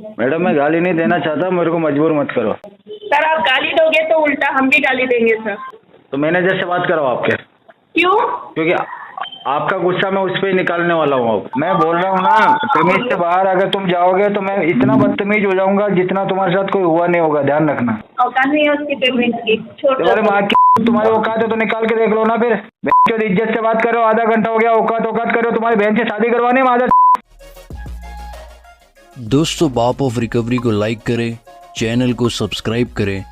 Madam मैं गाली नहीं देना चाहता, मेरे को मजबूर मत करो। सर आप गाली दोगे तो उल्टा हम भी गाली देंगे सर। तो मैनेजर से बात करो आपके। क्यों? क्योंकि आपका गुस्सा मैं उस पर ही निकालने वाला हूँ। मैं बोल रहा हूँ ना, तमीज से बाहर अगर तुम जाओगे तो मैं इतना बदतमीज हो जाऊंगा जितना तुम्हारे साथ कोई हुआ नहीं होगा, ध्यान रखना। औकात नहीं है उसकी पेमेंट की, छोड़ दो। तुम्हारे माँ की तुम्हारी औकात है तो निकाल के देख लो ना फिर। इज्जत से बात करो, आधा घंटा हो गया, औकात करो। तुम्हारी बहन से शादी करवानी मादर। दोस्तों, बाप ऑफ रिकवरी को लाइक करें, चैनल को सब्सक्राइब करें,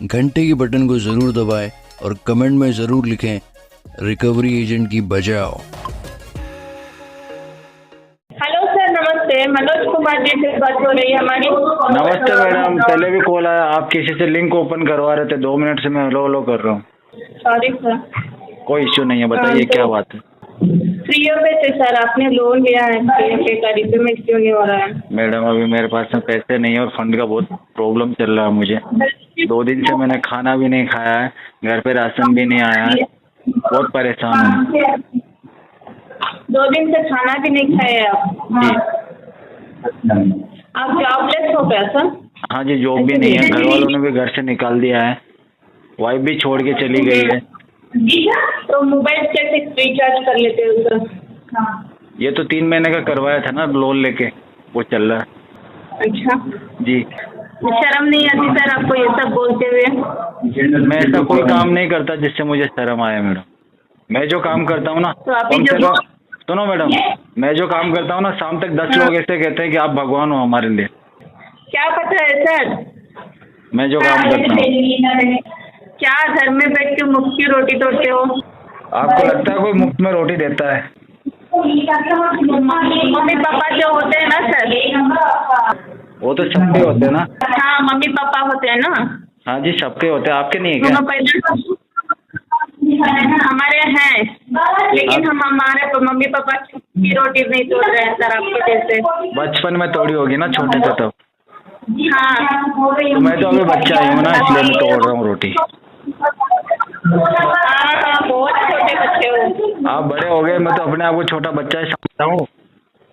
घंटे के बटन को ज़रूर दबाएं और कमेंट में ज़रूर लिखें रिकवरी एजेंट की बजाओ। हेलो सर, नमस्ते। मनोज कुमार जी से बात हो रही है हमारी। नमस्ते मैडम, पहले भी कॉल आया, आप किसी से लिंक ओपन करवा रहे थे, 2 मिनट से मैं हेलो हेलो कर रहा हूँ। Sorry sir. कोई इश्यू नहीं है, बताइए क्या बात है। फ्री ऑफ है सर, आपने लोन लिया है, पेमेंट क्यों नहीं हो रहा है? मैडम अभी मेरे पास में पैसे नहीं है और फंड का बहुत प्रॉब्लम चल रहा है मुझे। 2 दिन से मैंने खाना भी नहीं खाया है, घर पे राशन भी नहीं आया है, बहुत परेशान हूँ। 2 दिन से खाना भी नहीं खाए आप? जी। आप जॉबलेस हो क्या सर? हाँ जी, जॉब भी नहीं है, घर वालों ने भी घर से निकाल दिया है, वाइफ भी छोड़ के चली गई है। तो मोबाइल कैसे रिचार्ज कर लेते हो सर? ये तो 3 महीने का करवाया था ना लोन लेके, वो चल रहा है। अच्छा जी। शर्म नहीं आती सर आपको ये सब बोलते हुए? मैं ऐसा कोई काम नहीं करता जिससे मुझे शर्म आए मैडम। मैं जो काम करता हूँ ना, तो आप कम से कम सुनो मैडम, मैं जो काम करता हूँ ना, शाम तक 10 लोग ऐसे कहते हैं कि आप भगवान हो हमारे लिए। क्या पता है सर? मैं जो काम करता हूँ। क्या घर में बैठ के मुफ्त की रोटी तोड़ते हो? आपको लगता है कोई मुफ्त में रोटी देता है? मम्मी पापा जो होते हैं ना सर, वो तो सबके होते हैं ना। हाँ मम्मी पापा होते हैं ना। हाँ जी, सबके होते हैं, आपके नहीं है क्या? हमारे हैं, लेकिन हम हमारे मम्मी पापा की रोटी नहीं तोड़ रहे हैं सर, आपके जैसे। बचपन में तोड़ी होगी ना, छोटे थे तब। हाँ तो मैं तो अभी बच्चा ही हूँ ना, इसलिए मैं तोड़ रहा हूँ रोटी। बहुत छोटे बच्चे हो आप बड़े हो गए, मैं तो अपने आप को छोटा बच्चा ही समझता हूँ,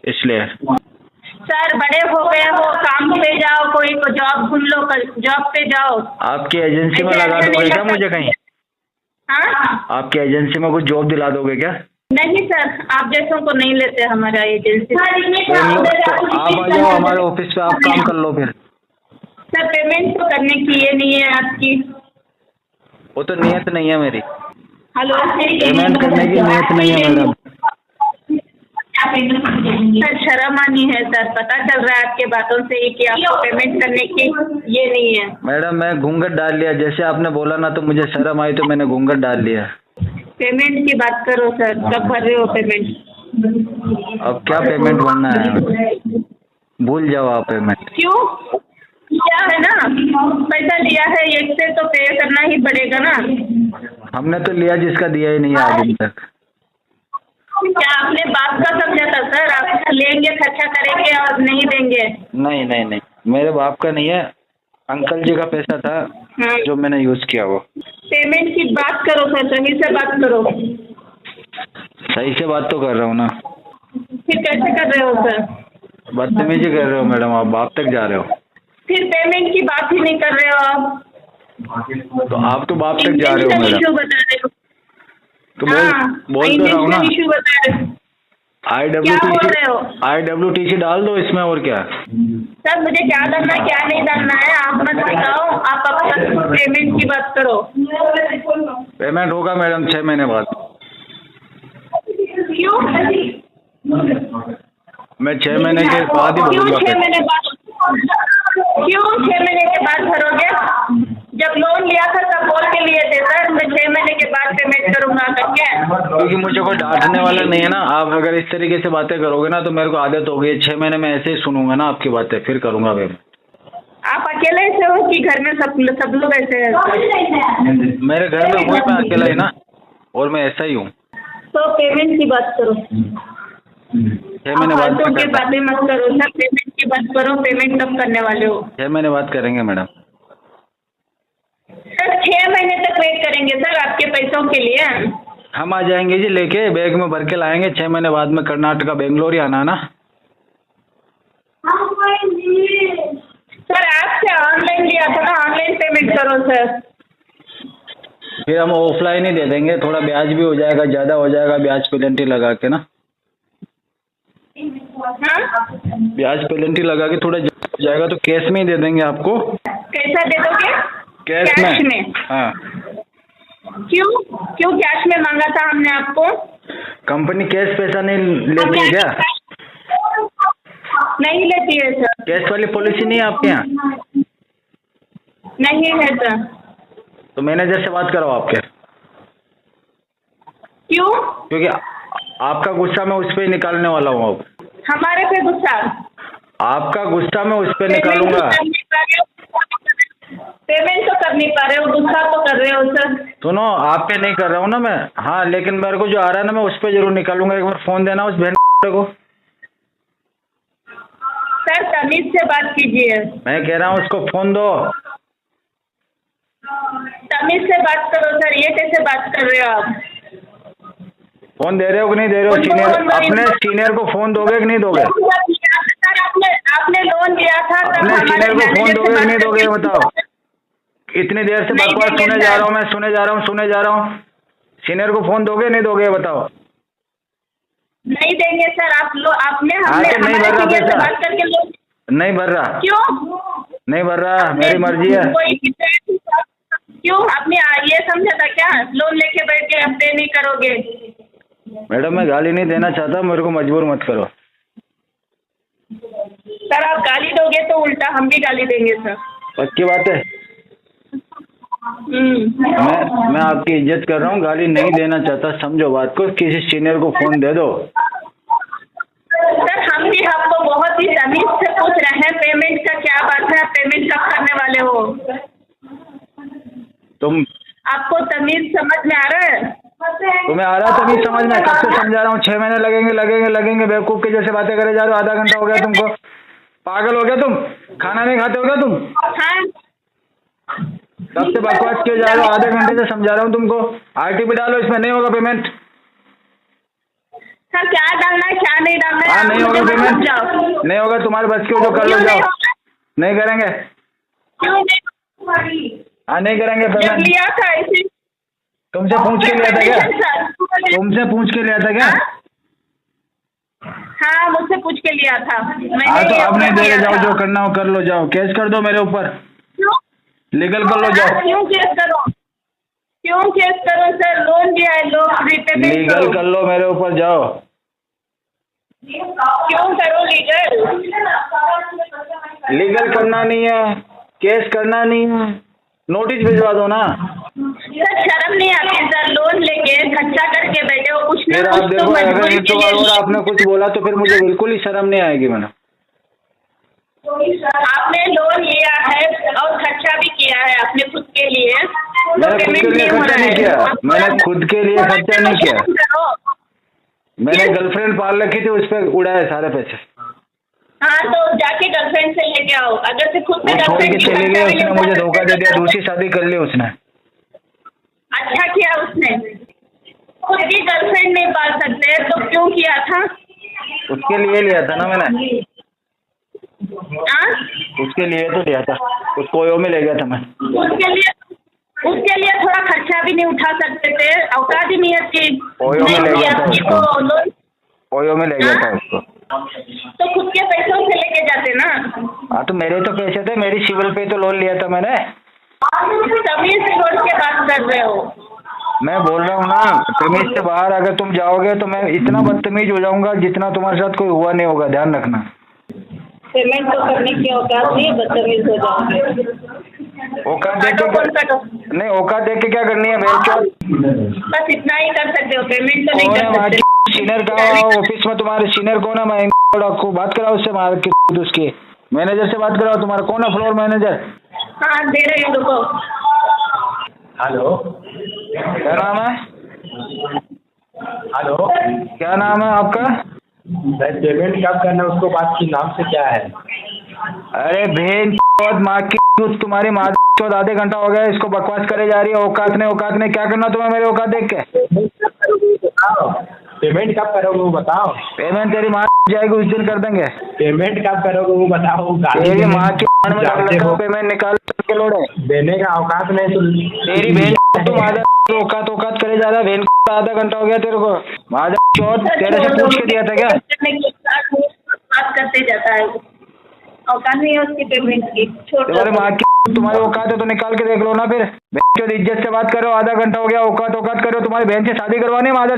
इसलिए। सर। बड़े हो गए हो, काम पे जाओ, कोई को जॉब ढूंढ लो, जॉब पे जाओ। आपकी एजेंसी में लगा दोगे क्या मुझे कहीं? हाँ, आपकी एजेंसी में कुछ जॉब दिला दोगे क्या? नहीं सर, आप जैसों को नहीं लेते हमारा एजेंसी। तो आप आ जाओ हमारे ऑफिस पे, आप काम कर लो फिर। सर पेमेंट तो करने की ये नहीं है आपकी। वो तो नियत नहीं है मेरी, हेलो, पेमेंट करने की नियत नहीं है मैडम। सर शर्म आनी है सर, पता चल रहा है आपके बातों से ही कि आपको पेमेंट करने की ये नहीं है। मैडम मैं घूंघट डाल लिया, जैसे आपने बोला ना तो मुझे शर्म आई तो मैंने घूंघट डाल लिया। पेमेंट की बात करो सर, कब भर रहे हो पेमेंट? अब क्या पेमेंट भरना है, भूल जाओ आप पेमेंट। क्यों? क्या है ना, पैसा लिया है, एक से तो पे करना ही पड़ेगा ना। हमने तो लिया जिसका दिया ही नहीं है आज तक। क्या आपने बाप का समझा था सर? आप लेंगे, खर्चा करेंगे और नहीं देंगे? नहीं नहीं नहीं, मेरे बाप का नहीं है, अंकल जी का पैसा था जो मैंने यूज किया वो। पेमेंट की बात करो सर, सही से बात करो। सही से बात तो कर रहा हूँ ना। फिर कैसे कर रहे हो सर? बदतमीजी कर रहे हो मैडम, आप बाप तक जा रहे हो। फिर पेमेंट की बात ही नहीं कर रहे हो आप। तो आप तो बाप तक जा रहे हो मैडम। इशू बता रहे हो। तो बोल तो रहा हूँ ना, इशू बता रहे हो। IWTC डाल दो इसमें, और क्या। सर मुझे क्या डालना है क्या नहीं डालना है आप मत बताओ, आप अपना पेमेंट की बात करो। पेमेंट होगा मैडम 6 महीने बाद। क्यों? मैं 6 महीने के बाद ही भरूंगा। क्यों 6 महीने बाद? क्यों 6 महीने के बाद भरोगे? जब लोन लिया था तब बोल के लिए थे सर, मैं 6 महीने के बाद पेमेंट करूंगा करके। क्योंकि मुझे कोई डांटने वाला नहीं है ना, आप अगर इस तरीके से बातें करोगे ना तो मेरे को आदत हो गई है, 6 महीने में ऐसे ही सुनूंगा ना आपकी बातें, फिर करूंगा पेमेंट। आप अकेले ऐसे हो कि घर में सब लोग ऐसे हैं? मेरे घर में कोई, मैं अकेला ही ना, और मैं ऐसा ही हूँ। तो पेमेंट की बात करो। 6 महीने बाद की बातें मत करो सर, पेमेंट की बात करो। पेमेंट कब करने वाले हो? 6 महीने बाद करेंगे मैडम। सर 6 महीने तक वेट करेंगे सर आपके पैसों के लिए? हम आ जाएंगे जी लेके, बैग में भर के लाएंगे। 6 महीने बाद में कर्नाटका बेंगलोर ही आना ना। है। फिर हम ऑफलाइन ही दे देंगे, थोड़ा ब्याज भी हो जाएगा, ज्यादा हो जाएगा ब्याज पेनल्टी लगा के ना, हाँ? ब्याज पेनल्टी लगा के थोड़ा ज्यादा हो जाएगा तो कैश में ही दे देंगे आपको। कैसा दे दोगे? कैश में। हाँ। क्यों कैश में मांगा था हमने आपको? कंपनी कैश पैसा नहीं लेती है क्या? नहीं लेती है सर। कैश वाली पॉलिसी नहीं है आपके यहाँ? नहीं है सर। तो मैनेजर से बात कराओ आपके। क्यों? क्योंकि आपका गुस्सा मैं उस पर निकालने वाला हूँ अब। हमारे पे गुस्सा? आपका गुस्सा मैं उस पर निकालूंगा। पेमेंट तो कर नहीं पा रहे हो, गुस्सा तो कर रहे हो सर। सुनो, आप पे नहीं कर रहा हूँ ना मैं, हाँ, लेकिन मेरे को जो आ रहा है ना मैं उस पर जरूर निकालूंगा। एक बार फोन देना उस बहन को। सर तमीज से बात कीजिए। मैं कह रहा हूँ उसको फोन दो। तमीज से बात करो सर, ये कैसे बात कर रहे हो आप? फोन दे रहे हो कि नहीं दे रहे हो? सीनियर, अपने सीनियर को फोन दोगे कि नहीं दोगे? सर आपने लोन लिया था, अपने सीनियर को फोन दोगे कि नहीं दोगे बताओ? इतनी देर से बकवास सुने जा रहा हूँ मैं, सुने जा रहा हूँ। सीनियर को फोन दोगे नहीं दोगे बताओ? नहीं देंगे सर। आपने नहीं भर रहा पैसा, बात करके लोन नहीं भर रहा। क्यों नहीं भर रहा, मेरी मर्जी है। क्यों? आपने ये समझा था क्या लोन लेके बैठ के आप पे नहीं करोगे? मैडम मैं गाली नहीं देना चाहता, मेरे को मजबूर मत करो। सर आप गाली दोगे तो उल्टा हम भी गाली देंगे सर। पक्की बात है। मैं आपकी इज्जत कर रहा हूँ, गाली नहीं देना चाहता, समझो बात को। किसी सीनियर को फोन दे दो। सर हम भी आपको बहुत ही तमीज से पूछ रहे हैं, पेमेंट का क्या बात है, पेमेंट कब करने वाले हो? तुम, आपको तमीज समझ में आ रहा है? तुम्हें आ रहा है तमीज समझ में? कब से समझा रहा हूँ, 6 महीने लगेंगे। बेवकूफ के जैसे बातें करे जा रहे हो। आधा घंटा हो गया तुमको। पागल हो गया तुम? खाना नहीं खाते हो क्या तुम? हाँ। कब से बकवास किए जा रहे हो? आधे घंटे से समझा रहा हूँ तुमको। आरटीपी डालो, इसमें नहीं होगा पेमेंट। सर क्या डालना है क्या नहीं डालना है? हाँ नहीं होगा पेमेंट, नहीं होगा। तुम्हारे बस की जो कर लो, जाओ। नहीं करेंगे। क्यों नहीं? हाँ नहीं करेंगे जब पेमेंट। लिया था इसी तुमसे पूछ के लिया था क्या? तुमसे पूछ के लिया था क्या? हाँ मुझसे पूछ के लिया था। हाँ तो अब नहीं दे रहे, जाओ जो करना हो कर लो, जाओ केस कर दो मेरे ऊपर। लीगल कर लो, जाओ। क्यों केस करो? क्यों केस करो सर? लोन दिया है, लोन रिपेमेंट लीगल कर लो मेरे ऊपर, जाओ। क्यों करो लीगल? लीगल करना नहीं है, केस करना नहीं है, नोटिस भिजवा दो ना। सर शर्म नहीं आती सर? लोन लेके खर्चा करके बैठे हो, कुछ फिर ना आप कुछ देखो, तो अगर मजबूरी एक के बार लिए और आपने कुछ बोला तो फिर मुझे बिल्कुल ही शर्म नहीं आएगी। मैंने आपने लोन लिया है और खर्चा भी किया है अपने खुद के लिए। मैंने खुद के लिए खर्चा नहीं किया, मैंने खुद के लिए खर्चा नहीं किया। मैंने गर्लफ्रेंड पाल रखी थी, उस पर उड़ाए सारे पैसे। हाँ तो जाके गर्लफ्रेंड से लेके आओ। अगर से खुद वो छोड़ के चली गई, उसने मुझे धोखा दे दिया, दूसरी शादी कर ली उसने। अच्छा किया उसने। खुद की गर्लफ्रेंड नहीं पाल सकते तो क्यों किया था? उसके लिए लिया था ना मैंने। हाँ? उसके लिए तो लिया था, उसको ओयो में ले गया था मैं। उसके लिए थोड़ा खर्चा भी नहीं उठा सकते थे? औकात ही नहीं है कि ओयो में ले गया था उसको। लोन ओयो में ले गया था उसको। तो खुद के पैसों से लेके जाते ना। हाँ तो मेरे तो पैसे थे, मेरी सिविल पे तो लोन लिया था मैंने। तमीज से छोड़ के बात कर रहे हो। मैं बोल रहा हूँ ना, तमीज से बाहर अगर तुम जाओगे तो मैं इतना बदतमीज हो जाऊंगा जितना तुम्हारे साथ कोई हुआ नहीं होगा, ध्यान रखना। पेमेंट तो करने की औकात नहीं, बदतमीज हो जाओगे। औकात देख के नहीं, औकात देख के क्या करनी है? बस इतना ही कर सकते हो, पेमेंट तो नहीं कर सकते। सीनियर का ऑफिस में तुम्हारे सीनियर कौन है? मैं आपको बात कराओ उससे, मार के उसके मैनेजर से बात कराओ। तुम्हारा कौन है फ्लोर मैनेजर? हाँ दे रही हूँ, रुको। हेलो, क्या नाम है? हेलो, क्या नाम है आपका? पेमेंट कब करना है उसको, बात की नाम से क्या है? अरे भेन माँ की तुम्हारी माँ आधे घंटा हो गया इसको बकवास करे जा रही है। औकात ने क्या करना तुम्हें मेरे औकात देख के? पेमेंट कब करोगे वो बताओ। पेमेंट तेरी माँ जाएगी उस दिन कर देंगे। पेमेंट कब करोगे वो बताओ। तेरी माँ की अकाउंट में डाल रखा पेमेंट निकाल के लोड़े देने का औकात नहीं तो तेरी बहन तुम आधा औकात औकात करे जा रहा बहन आधा घंटा हो गया तेरे को आधा चौथ तेरे से पूछ के दिया था क्या बात करते जाता है औकात नहीं है उसकी पेमेंट की तुम्हारे माँ की तुम्हारी औकात है तो निकाल के देख लो ना फिर इज्जत से बात करो आधा घंटा हो गया औकात औकात करो तुम्हारी बहन से शादी करवानी है आधा